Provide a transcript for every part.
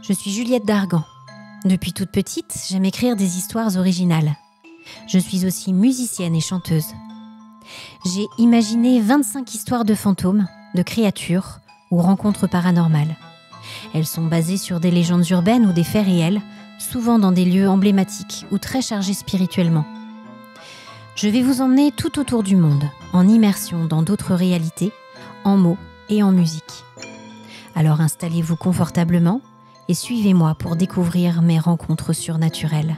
Je suis Juliette Dargan. Depuis toute petite, j'aime écrire des histoires originales. Je suis aussi musicienne et chanteuse. J'ai imaginé 25 histoires de fantômes, de créatures ou rencontres paranormales. Elles sont basées sur des légendes urbaines ou des faits réels, souvent dans des lieux emblématiques ou très chargés spirituellement. Je vais vous emmener tout autour du monde, en immersion dans d'autres réalités, en mots et en musique. Alors installez-vous confortablement et suivez-moi pour découvrir mes rencontres surnaturelles.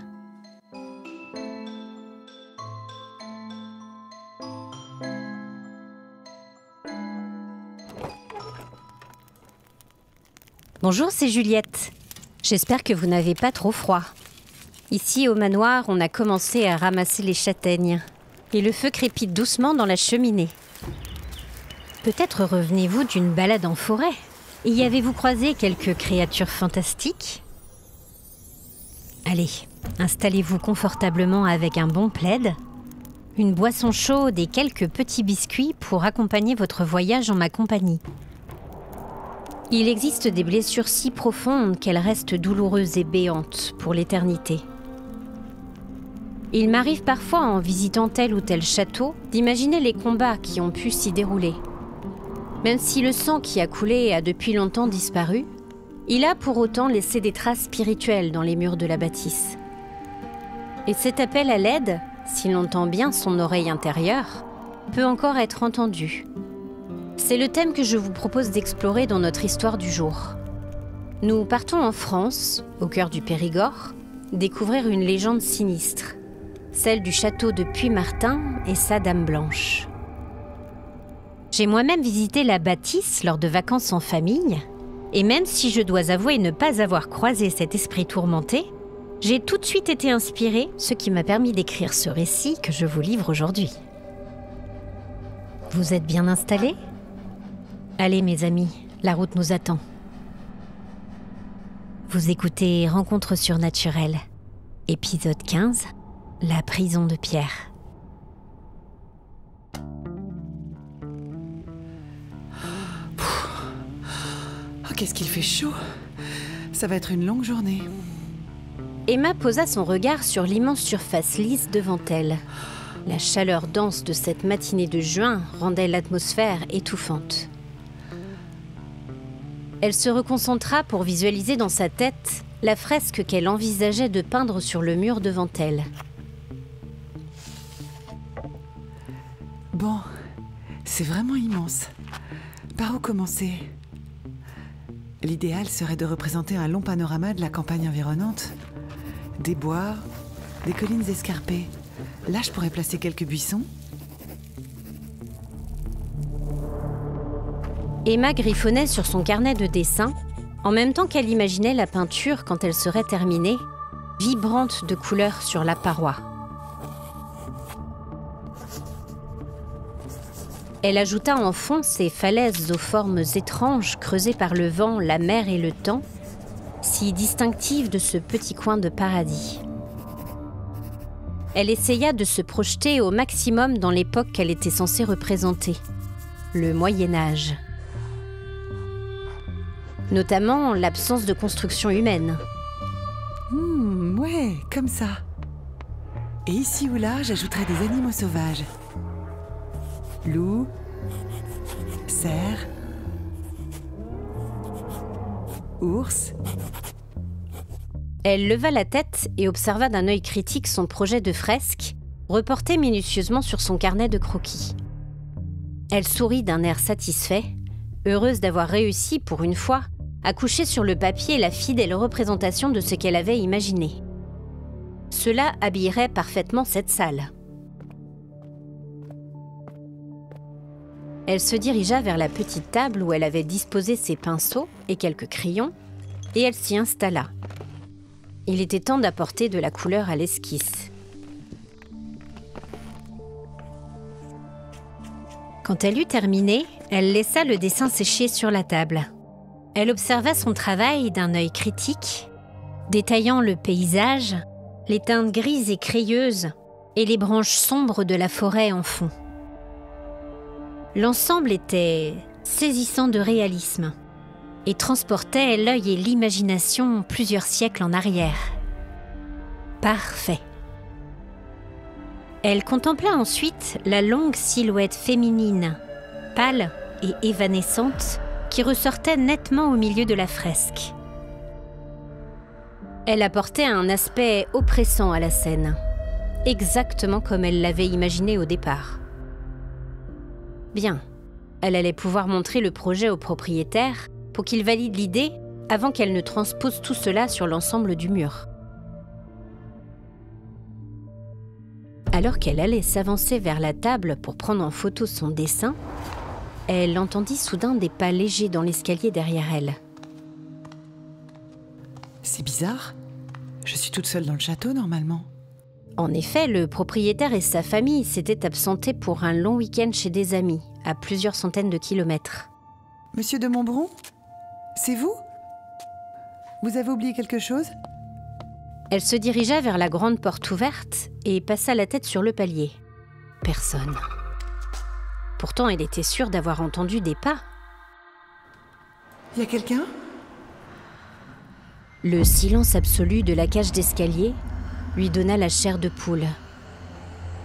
Bonjour, c'est Juliette. J'espère que vous n'avez pas trop froid. Ici, au manoir, on a commencé à ramasser les châtaignes. Et le feu crépite doucement dans la cheminée. Peut-être revenez-vous d'une balade en forêt. Y avez-vous croisé quelques créatures fantastiques ? Allez, installez-vous confortablement avec un bon plaid, une boisson chaude et quelques petits biscuits pour accompagner votre voyage en ma compagnie. Il existe des blessures si profondes qu'elles restent douloureuses et béantes pour l'éternité. Il m'arrive parfois, en visitant tel ou tel château, d'imaginer les combats qui ont pu s'y dérouler. Même si le sang qui a coulé a depuis longtemps disparu, il a pour autant laissé des traces spirituelles dans les murs de la bâtisse. Et cet appel à l'aide, si l'on entend bien son oreille intérieure, peut encore être entendu. C'est le thème que je vous propose d'explorer dans notre histoire du jour. Nous partons en France, au cœur du Périgord, découvrir une légende sinistre, celle du château de Puy-Martin et sa Dame Blanche. J'ai moi-même visité la bâtisse lors de vacances en famille, et même si je dois avouer ne pas avoir croisé cet esprit tourmenté, j'ai tout de suite été inspirée, ce qui m'a permis d'écrire ce récit que je vous livre aujourd'hui. Vous êtes bien installés ? Allez mes amis, la route nous attend. Vous écoutez Rencontres surnaturelles, épisode 15, la prison de Pierre. Qu'est-ce qu'il fait chaud! Ça va être une longue journée. Emma posa son regard sur l'immense surface lisse devant elle. La chaleur dense de cette matinée de juin rendait l'atmosphère étouffante. Elle se reconcentra pour visualiser dans sa tête la fresque qu'elle envisageait de peindre sur le mur devant elle. Bon, c'est vraiment immense. Par où commencer ? L'idéal serait de représenter un long panorama de la campagne environnante. Des bois, des collines escarpées. Là, je pourrais placer quelques buissons. Emma griffonnait sur son carnet de dessin, en même temps qu'elle imaginait la peinture quand elle serait terminée, vibrante de couleurs sur la paroi. Elle ajouta en fond ces falaises aux formes étranges creusées par le vent, la mer et le temps, si distinctives de ce petit coin de paradis. Elle essaya de se projeter au maximum dans l'époque qu'elle était censée représenter, le Moyen-Âge. Notamment l'absence de construction humaine. Ouais, comme ça. Et ici ou là, j'ajouterai des animaux sauvages. Loup, cerf, ours. Elle leva la tête et observa d'un œil critique son projet de fresque, reporté minutieusement sur son carnet de croquis. Elle sourit d'un air satisfait, heureuse d'avoir réussi, pour une fois, à coucher sur le papier la fidèle représentation de ce qu'elle avait imaginé. Cela habillerait parfaitement cette salle. Elle se dirigea vers la petite table où elle avait disposé ses pinceaux et quelques crayons, et elle s'y installa. Il était temps d'apporter de la couleur à l'esquisse. Quand elle eut terminé, elle laissa le dessin sécher sur la table. Elle observa son travail d'un œil critique, détaillant le paysage, les teintes grises et crayeuses et les branches sombres de la forêt en fond. L'ensemble était saisissant de réalisme. et transportait l'œil et l'imagination plusieurs siècles en arrière. Parfait. Elle contempla ensuite la longue silhouette féminine, pâle et évanescente, qui ressortait nettement au milieu de la fresque. Elle apportait un aspect oppressant à la scène, exactement comme elle l'avait imaginé au départ. Bien, elle allait pouvoir montrer le projet au propriétaire pour qu'il valide l'idée avant qu'elle ne transpose tout cela sur l'ensemble du mur. Alors qu'elle allait s'avancer vers la table pour prendre en photo son dessin, elle entendit soudain des pas légers dans l'escalier derrière elle. C'est bizarre. Je suis toute seule dans le château, normalement. En effet, le propriétaire et sa famille s'étaient absentés pour un long week-end chez des amis, à plusieurs centaines de kilomètres. Monsieur de Montbron? C'est vous? Vous avez oublié quelque chose? Elle se dirigea vers la grande porte ouverte et passa la tête sur le palier. Personne. Pourtant, elle était sûre d'avoir entendu des pas. Y a quelqu'un? Le silence absolu de la cage d'escalier lui donna la chair de poule.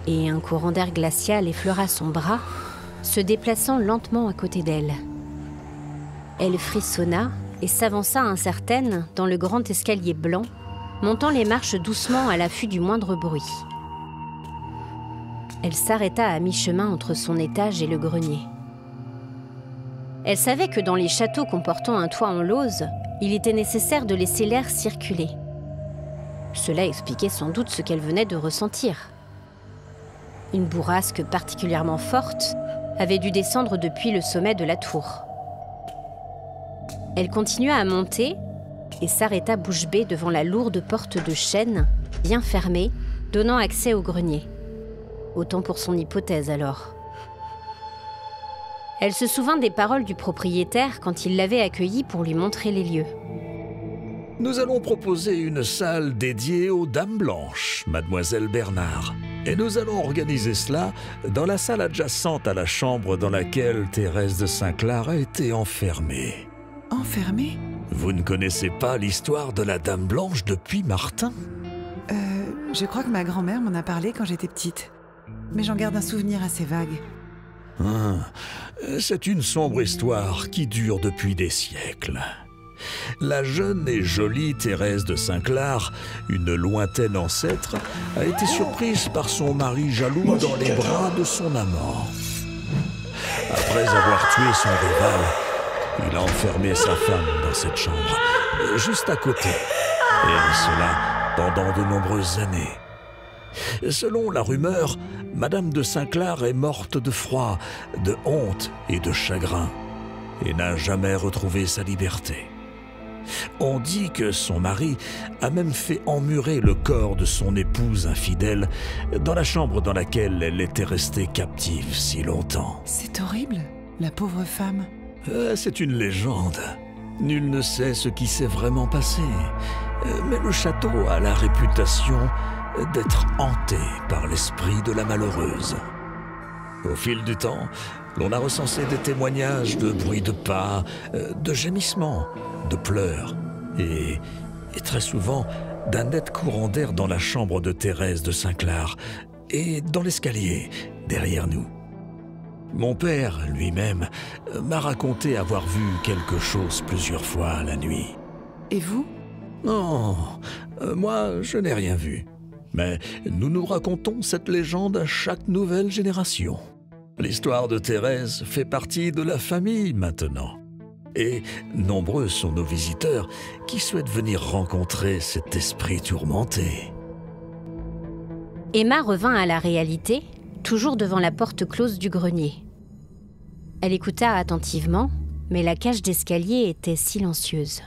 Et un courant d'air glacial effleura son bras, se déplaçant lentement à côté d'elle. Elle frissonna et s'avança incertaine dans le grand escalier blanc, montant les marches doucement à l'affût du moindre bruit. Elle s'arrêta à mi-chemin entre son étage et le grenier. Elle savait que dans les châteaux comportant un toit en lauze, il était nécessaire de laisser l'air circuler. Cela expliquait sans doute ce qu'elle venait de ressentir. Une bourrasque particulièrement forte avait dû descendre depuis le sommet de la tour. Elle continua à monter et s'arrêta bouche bée devant la lourde porte de chêne, bien fermée, donnant accès au grenier. Autant pour son hypothèse alors. Elle se souvint des paroles du propriétaire quand il l'avait accueillie pour lui montrer les lieux. Nous allons proposer une salle dédiée aux Dames Blanches, Mademoiselle Bernard. Et nous allons organiser cela dans la salle adjacente à la chambre dans laquelle Thérèse de Saint-Clar a été enfermée. Enfermée? Vous ne connaissez pas l'histoire de la Dame Blanche depuis Martin? Je crois que ma grand-mère m'en a parlé quand j'étais petite. Mais j'en garde un souvenir assez vague. C'est une sombre histoire qui dure depuis des siècles. La jeune et jolie Thérèse de Saint-Clar, une lointaine ancêtre, a été surprise par son mari jaloux dans les bras de son amant. Après avoir tué son rival, il a enfermé sa femme dans cette chambre, juste à côté, et cela pendant de nombreuses années. Selon la rumeur, Madame de Saint-Clar est morte de froid, de honte et de chagrin, et n'a jamais retrouvé sa liberté. On dit que son mari a même fait emmurer le corps de son épouse infidèle dans la chambre dans laquelle elle était restée captive si longtemps. C'est horrible, la pauvre femme. C'est une légende. Nul ne sait ce qui s'est vraiment passé. Mais le château a la réputation d'être hanté par l'esprit de la malheureuse. Au fil du temps, l'on a recensé des témoignages de bruits de pas, de gémissements, de pleurs et très souvent d'un net courant d'air dans la chambre de Thérèse de Saint-Clar et dans l'escalier derrière nous. Mon père, lui-même, m'a raconté avoir vu quelque chose plusieurs fois la nuit. Et vous? Non, moi, je n'ai rien vu. Mais nous nous racontons cette légende à chaque nouvelle génération. L'histoire de Thérèse fait partie de la famille maintenant. Et nombreux sont nos visiteurs qui souhaitent venir rencontrer cet esprit tourmenté. Emma revint à la réalité, toujours devant la porte close du grenier. Elle écouta attentivement, mais la cage d'escalier était silencieuse.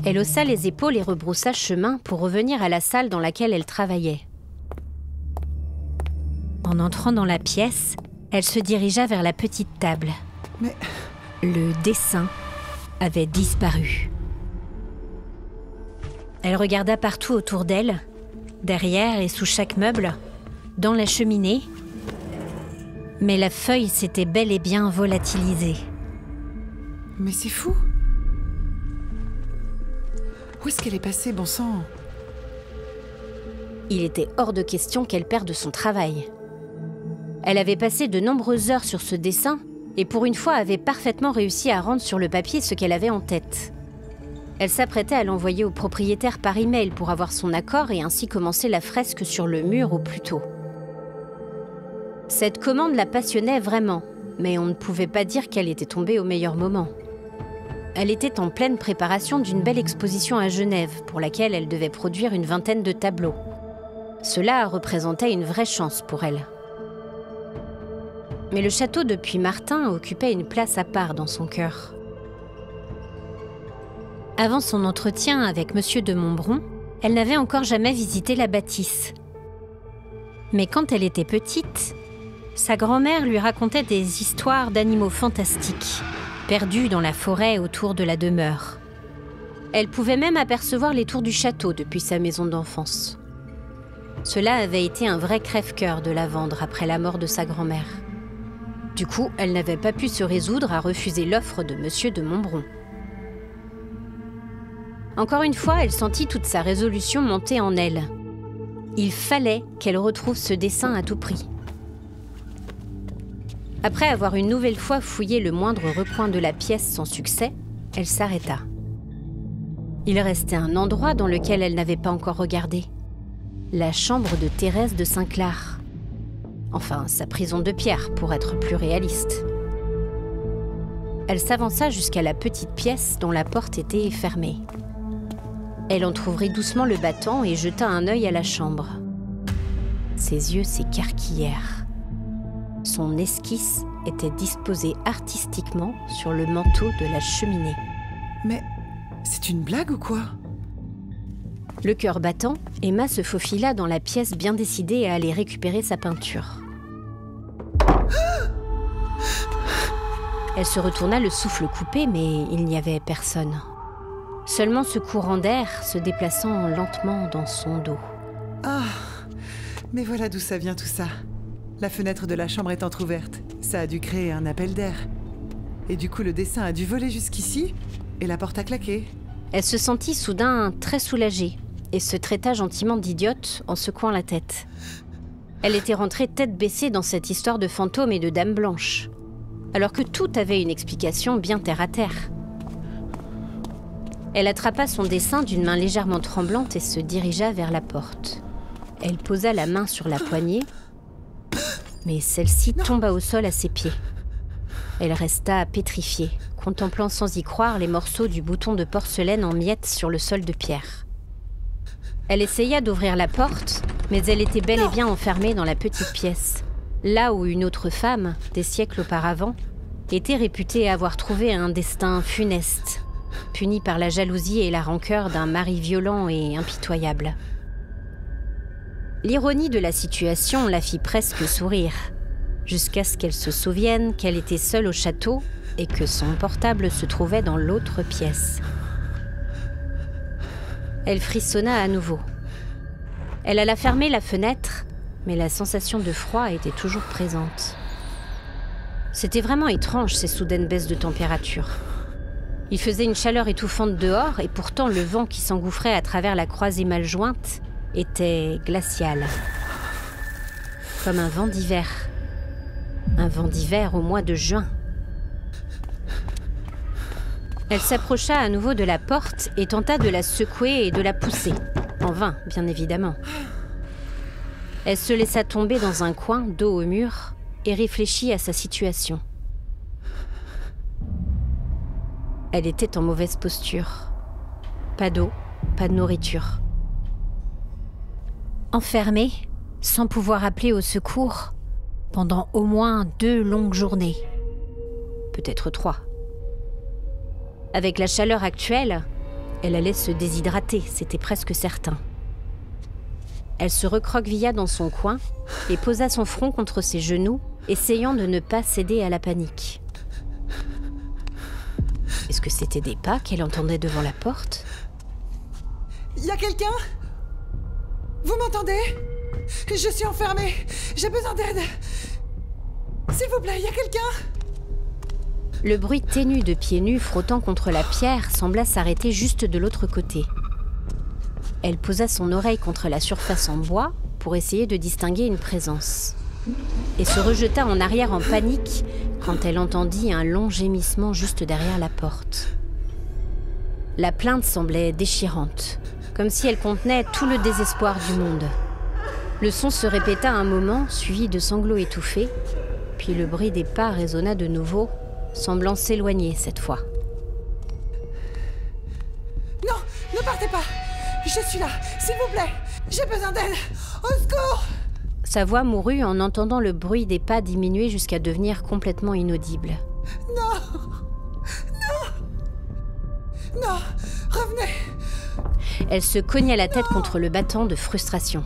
Elle haussa les épaules et rebroussa chemin pour revenir à la salle dans laquelle elle travaillait. En entrant dans la pièce, elle se dirigea vers la petite table. Mais... Le dessin avait disparu. Elle regarda partout autour d'elle, derrière et sous chaque meuble, dans la cheminée, mais la feuille s'était bel et bien volatilisée. Mais c'est fou. Où est-ce qu'elle est passée, bon sang? Il était hors de question qu'elle perde son travail. Elle avait passé de nombreuses heures sur ce dessin et pour une fois avait parfaitement réussi à rendre sur le papier ce qu'elle avait en tête. Elle s'apprêtait à l'envoyer au propriétaire par email pour avoir son accord et ainsi commencer la fresque sur le mur au plus tôt. Cette commande la passionnait vraiment, mais on ne pouvait pas dire qu'elle était tombée au meilleur moment. Elle était en pleine préparation d'une belle exposition à Genève pour laquelle elle devait produire une vingtaine de tableaux. Cela représentait une vraie chance pour elle. Mais le château de Puymartin occupait une place à part dans son cœur. Avant son entretien avec Monsieur de Montbron, elle n'avait encore jamais visité la bâtisse. Mais quand elle était petite, sa grand-mère lui racontait des histoires d'animaux fantastiques, perdus dans la forêt autour de la demeure. Elle pouvait même apercevoir les tours du château depuis sa maison d'enfance. Cela avait été un vrai crève-cœur de la vendre après la mort de sa grand-mère. Du coup, elle n'avait pas pu se résoudre à refuser l'offre de Monsieur de Montbron. Encore une fois, elle sentit toute sa résolution monter en elle. Il fallait qu'elle retrouve ce dessin à tout prix. Après avoir une nouvelle fois fouillé le moindre recoin de la pièce sans succès, elle s'arrêta. Il restait un endroit dans lequel elle n'avait pas encore regardé. La chambre de Thérèse de Saint-Clar. Enfin, sa prison de pierre, pour être plus réaliste. Elle s'avança jusqu'à la petite pièce dont la porte était fermée. Elle entr'ouvrit doucement le battant et jeta un œil à la chambre. Ses yeux s'écarquillèrent. Son esquisse était disposée artistiquement sur le manteau de la cheminée. Mais c'est une blague ou quoi? Le cœur battant, Emma se faufila dans la pièce bien décidée à aller récupérer sa peinture. Elle se retourna le souffle coupé, mais il n'y avait personne. Seulement ce courant d'air se déplaçant lentement dans son dos. Ah, mais voilà d'où ça vient tout ça. La fenêtre de la chambre est entr'ouverte. Ça a dû créer un appel d'air. Et du coup, le dessin a dû voler jusqu'ici et la porte a claqué. Elle se sentit soudain très soulagée et se traita gentiment d'idiote en secouant la tête. Elle était rentrée tête baissée dans cette histoire de fantômes et de dames blanches, alors que tout avait une explication bien terre à terre. Elle attrapa son dessin d'une main légèrement tremblante et se dirigea vers la porte. Elle posa la main sur la poignée, mais celle-ci tomba au sol à ses pieds. Elle resta pétrifiée, contemplant sans y croire les morceaux du bouton de porcelaine en miettes sur le sol de pierre. Elle essaya d'ouvrir la porte, mais elle était bel et bien enfermée dans la petite pièce, là où une autre femme, des siècles auparavant, était réputée avoir trouvé un destin funeste, punie par la jalousie et la rancœur d'un mari violent et impitoyable. L'ironie de la situation la fit presque sourire, jusqu'à ce qu'elle se souvienne qu'elle était seule au château et que son portable se trouvait dans l'autre pièce. Elle frissonna à nouveau. Elle alla fermer la fenêtre, mais la sensation de froid était toujours présente. C'était vraiment étrange, ces soudaines baisses de température. Il faisait une chaleur étouffante dehors, et pourtant le vent qui s'engouffrait à travers la croisée mal jointe était glacial. Comme un vent d'hiver. Un vent d'hiver au mois de juin. Elle s'approcha à nouveau de la porte et tenta de la secouer et de la pousser. En vain, bien évidemment. Elle se laissa tomber dans un coin, dos au mur, et réfléchit à sa situation. Elle était en mauvaise posture. Pas d'eau, pas de nourriture. Enfermée, sans pouvoir appeler au secours, pendant au moins 2 longues journées. Peut-être 3. Avec la chaleur actuelle, elle allait se déshydrater, c'était presque certain. Elle se recroquevilla dans son coin et posa son front contre ses genoux, essayant de ne pas céder à la panique. Est-ce que c'était des pas qu'elle entendait devant la porte? Y a quelqu'un? Vous m'entendez? Je suis enfermée. J'ai besoin d'aide. S'il vous plaît, y a quelqu'un? Le bruit ténu de pieds nus frottant contre la pierre sembla s'arrêter juste de l'autre côté. Elle posa son oreille contre la surface en bois pour essayer de distinguer une présence. Et se rejeta en arrière en panique quand elle entendit un long gémissement juste derrière la porte. La plainte semblait déchirante, comme si elle contenait tout le désespoir du monde. Le son se répéta un moment, suivi de sanglots étouffés, puis le bruit des pas résonna de nouveau, semblant s'éloigner cette fois. Non, ne partez pas! Je suis là, s'il vous plaît! J'ai besoin d'aide! Au secours! Sa voix mourut en entendant le bruit des pas diminuer jusqu'à devenir complètement inaudible. Non! Non! Non! Revenez! Elle se cogna la tête contre le battant de frustration.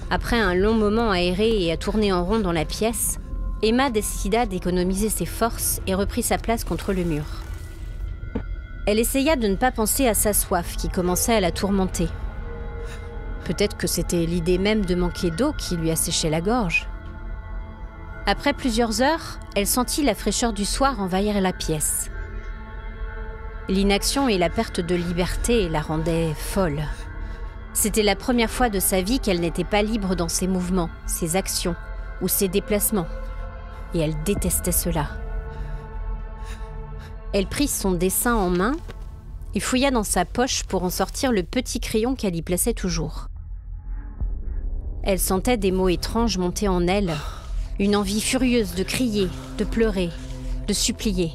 Après un long moment à errer et à tourner en rond dans la pièce, Emma décida d'économiser ses forces et reprit sa place contre le mur. Elle essaya de ne pas penser à sa soif qui commençait à la tourmenter. Peut-être que c'était l'idée même de manquer d'eau qui lui asséchait la gorge. Après plusieurs heures, elle sentit la fraîcheur du soir envahir la pièce. L'inaction et la perte de liberté la rendaient folle. C'était la première fois de sa vie qu'elle n'était pas libre dans ses mouvements, ses actions ou ses déplacements. Et elle détestait cela. Elle prit son dessin en main et fouilla dans sa poche pour en sortir le petit crayon qu'elle y plaçait toujours. Elle sentait des mots étranges monter en elle, une envie furieuse de crier, de pleurer, de supplier.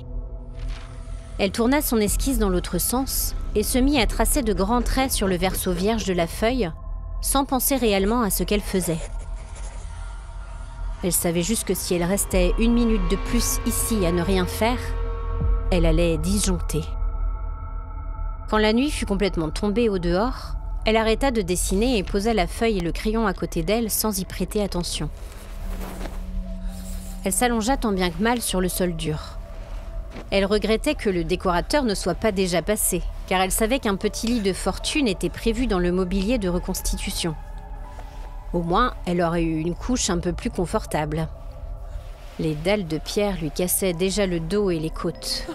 Elle tourna son esquisse dans l'autre sens et se mit à tracer de grands traits sur le verso vierge de la feuille, sans penser réellement à ce qu'elle faisait. Elle savait juste que si elle restait 1 minute de plus ici à ne rien faire, elle allait disjoncter. Quand la nuit fut complètement tombée au dehors, elle arrêta de dessiner et posa la feuille et le crayon à côté d'elle sans y prêter attention. Elle s'allongea tant bien que mal sur le sol dur. Elle regrettait que le décorateur ne soit pas déjà passé, car elle savait qu'un petit lit de fortune était prévu dans le mobilier de reconstitution. Au moins, elle aurait eu une couche un peu plus confortable. Les dalles de pierre lui cassaient déjà le dos et les côtes.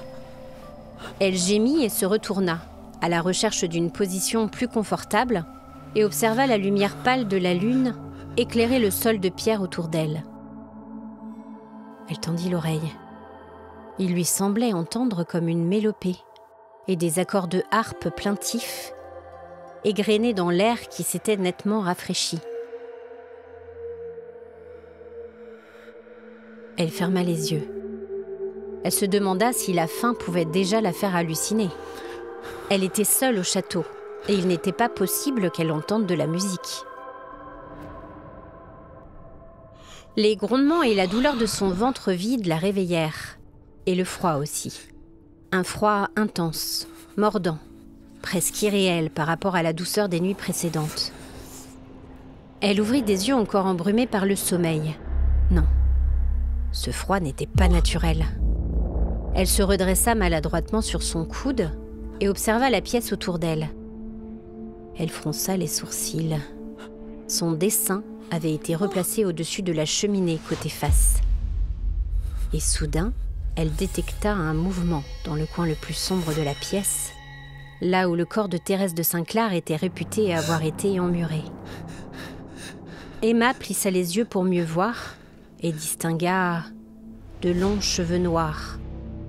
Elle gémit et se retourna, à la recherche d'une position plus confortable, et observa la lumière pâle de la lune éclairer le sol de pierre autour d'elle. Elle tendit l'oreille. Il lui semblait entendre comme une mélopée et des accords de harpe plaintifs, égrenés dans l'air qui s'était nettement rafraîchi. Elle ferma les yeux. Elle se demanda si la faim pouvait déjà la faire halluciner. Elle était seule au château, et il n'était pas possible qu'elle entende de la musique. Les grondements et la douleur de son ventre vide la réveillèrent, et le froid aussi. Un froid intense, mordant, presque irréel par rapport à la douceur des nuits précédentes. Elle ouvrit des yeux encore embrumés par le sommeil. Non, ce froid n'était pas naturel. Elle se redressa maladroitement sur son coude et observa la pièce autour d'elle. Elle fronça les sourcils. Son dessin avait été replacé au-dessus de la cheminée côté face. Et soudain, elle détecta un mouvement dans le coin le plus sombre de la pièce, là où le corps de Thérèse de Saint-Clar était réputé avoir été emmuré. Emma plissa les yeux pour mieux voir et distingua de longs cheveux noirs,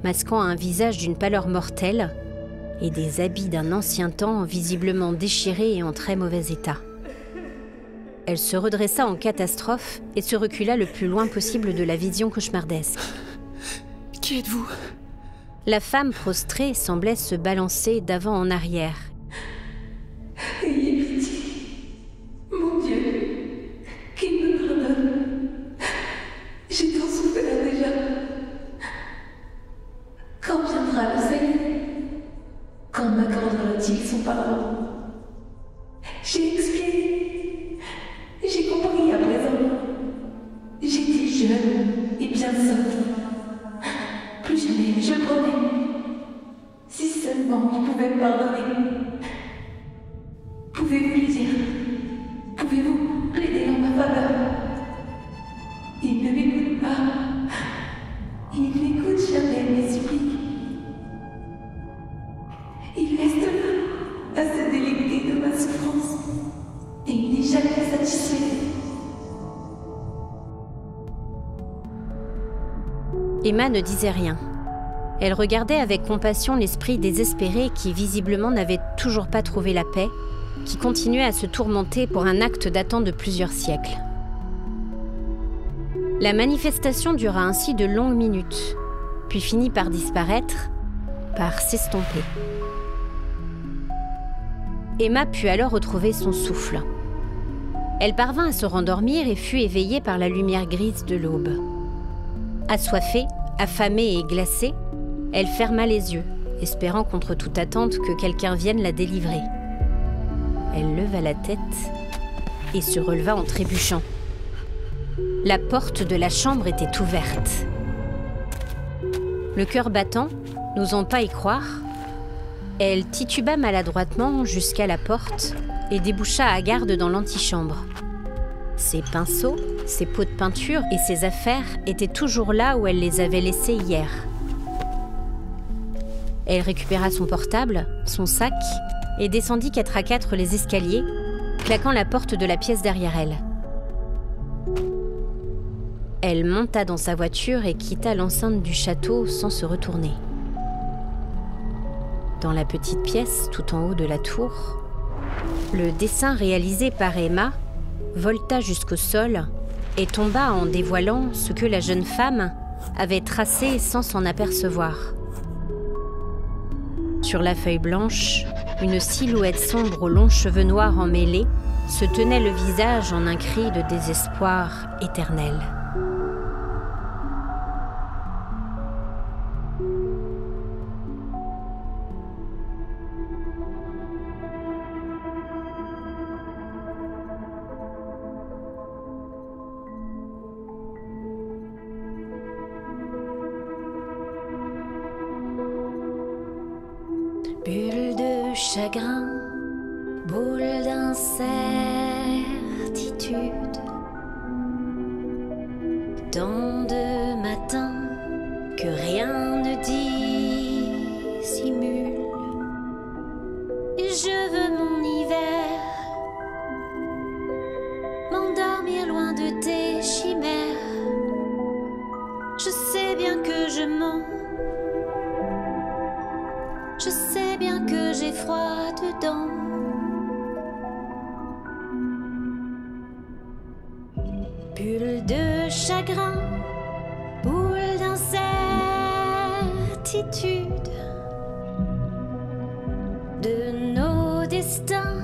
masquant un visage d'une pâleur mortelle et des habits d'un ancien temps visiblement déchirés et en très mauvais état. Elle se redressa en catastrophe et se recula le plus loin possible de la vision cauchemardesque. Qui êtes-vous? La femme prostrée semblait se balancer d'avant en arrière. Ayez pitié. Mon Dieu, qu'il me pardonne. J'ai tant souffert déjà. Quand viendra le Seigneur? Quand m'accordera-t-il son pardon? J'ai expié. J'ai compris à présent. J'étais jeune et bien sotte. Plus jamais, je promets. Si seulement il pouvait me pardonner. Pouvez-vous lui dire? Pouvez-vous plaider en ma faveur? Il ne m'écoute pas. Il n'écoute Emma ne disait rien. Elle regardait avec compassion l'esprit désespéré qui visiblement n'avait toujours pas trouvé la paix, qui continuait à se tourmenter pour un acte datant de plusieurs siècles. La manifestation dura ainsi de longues minutes, puis finit par disparaître, par s'estomper. Emma put alors retrouver son souffle. Elle parvint à se rendormir et fut éveillée par la lumière grise de l'aube. Assoiffée, affamée et glacée, elle ferma les yeux, espérant contre toute attente que quelqu'un vienne la délivrer. Elle leva la tête et se releva en trébuchant. La porte de la chambre était ouverte. Le cœur battant, n'osant pas y croire, elle tituba maladroitement jusqu'à la porte et déboucha à garde dans l'antichambre. Ses pinceaux, ses pots de peinture et ses affaires étaient toujours là où elle les avait laissés hier. Elle récupéra son portable, son sac et descendit 4 à 4 les escaliers, claquant la porte de la pièce derrière elle. Elle monta dans sa voiture et quitta l'enceinte du château sans se retourner. Dans la petite pièce, tout en haut de la tour, le dessin réalisé par Emma volta jusqu'au sol et tomba en dévoilant ce que la jeune femme avait tracé sans s'en apercevoir. Sur la feuille blanche, une silhouette sombre aux longs cheveux noirs emmêlés se tenait le visage en un cri de désespoir éternel. Bulle de chagrin, boule d'incertitude, tant de matins que rien ne dissimule. Et je veux mon hiver, m'endormir loin de tes chimères. Je sais bien que je mens, je sais bien que j'ai froid dedans. Bulle de chagrin, boule d'incertitude, de nos destins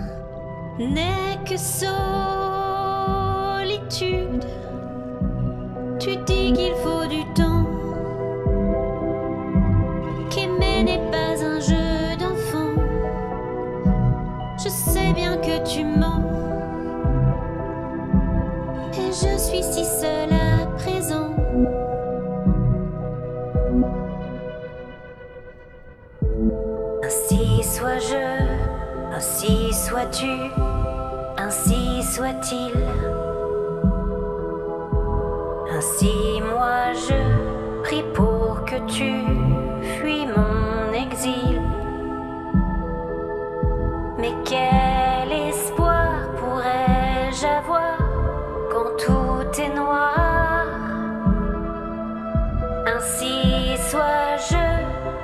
n'est que solitude. Tu dis qu'il faut du temps, qu'aimer n'est pas un jeu d'enfant. Je sais bien que tu mens, et je suis si seule à présent. Ainsi sois-je, ainsi sois-tu, ainsi soit-il. Ainsi moi je prie pour que tu fuis mon exil. Mais quel espoir pourrais-je avoir quand tout est noir? Ainsi sois-je,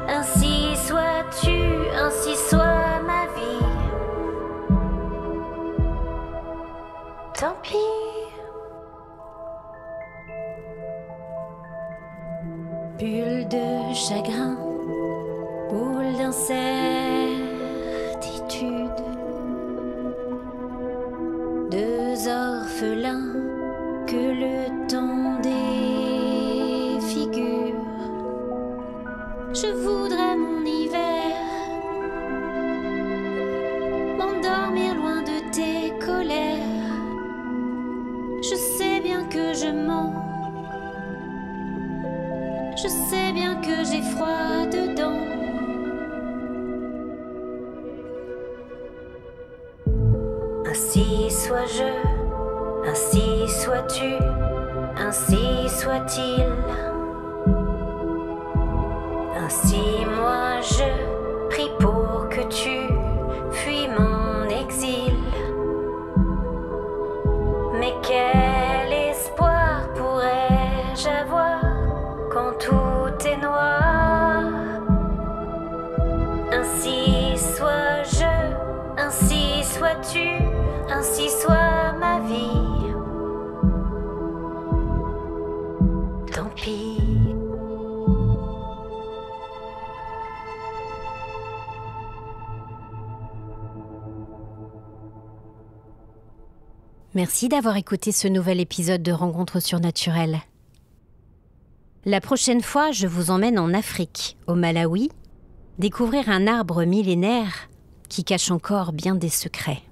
ainsi sois-tu, ainsi soit ma vie. Tant pis. Bulle de chagrin, boule d'incertitude, deux orphelins que le temps défigure. Je voudrais mon hiver, m'endormir loin de tes colères. Je sais bien que je mens, je sais bien que j'ai froid dedans. Ainsi sois-je, ainsi sois-tu, ainsi soit-il. Ainsi moi je prie pour que tu fuis mon exil. Mais quel espoir pourrais-je avoir quand tout pis. Merci d'avoir écouté ce nouvel épisode de Rencontres surnaturelles. La prochaine fois, je vous emmène en Afrique, au Malawi, découvrir un arbre millénaire qui cache encore bien des secrets.